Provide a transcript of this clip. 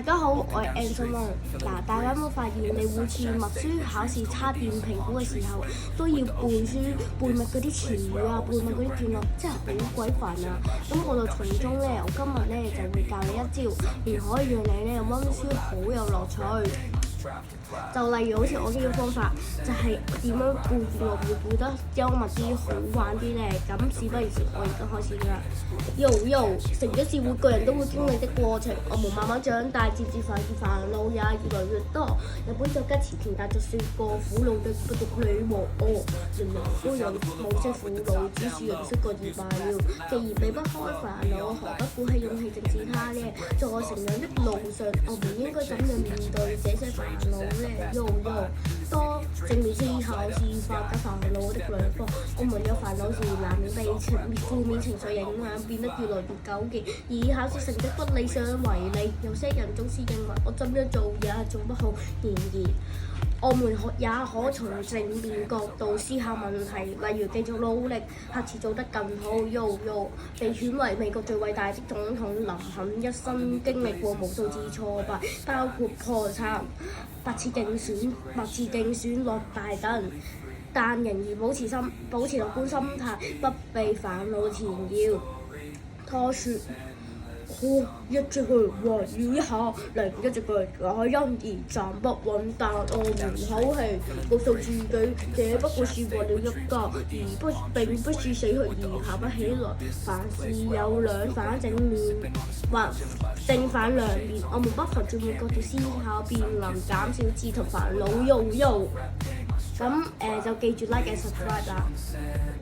大家好，我係 Anson。嗱，大家有冇發現你每次默書考試測驗評估嘅時候，都要背書背默嗰啲詞語啊，背默嗰啲段落，真係好鬼煩啊！咁我就從中咧，我今日咧就會教你一招，而可以讓你咧温書好有樂趣。就例如好似我呢個方法，就係點樣背段落會背得幽默啲、好玩啲咧。咁事不宜遲，我而家開始啦。成咗事每個人都會經歷的過程，我們慢慢長大，漸漸發現煩惱也越來越多。日本作家池田達就說過：苦惱的不獨你和我，人人都有某些苦惱，只是認識個而罷了。既然避不開煩惱，何不鼓起勇氣正視它呢？在我成長的路上，我們應該怎樣面對這些煩惱呢？多正面思考是化解煩惱的良方。我們有煩惱時，難免被負面情緒影響，變得越來越糾結。以考試成績不理想為例，有些人總是認為我怎樣做也做不好。然而，我們也可從正面角度思考問題，例如繼續努力，下次做得更好。被選為美國最偉大的總統林肯一生經歷過無數次挫敗，包括破產、8次競選落敗等，但仍然保持樂觀心態，不被煩惱纏繞。他說：我一直去環繞一下，另一隻腳也因而站不穩，但我滿口氣告訴自己，這不過是為了一覺，並不是死去而爬不起來。凡事有兩反正面或正反兩面，我們不妨轉換角度思考，便能減少自尋煩惱。咁就記住 like and subscribe 啦。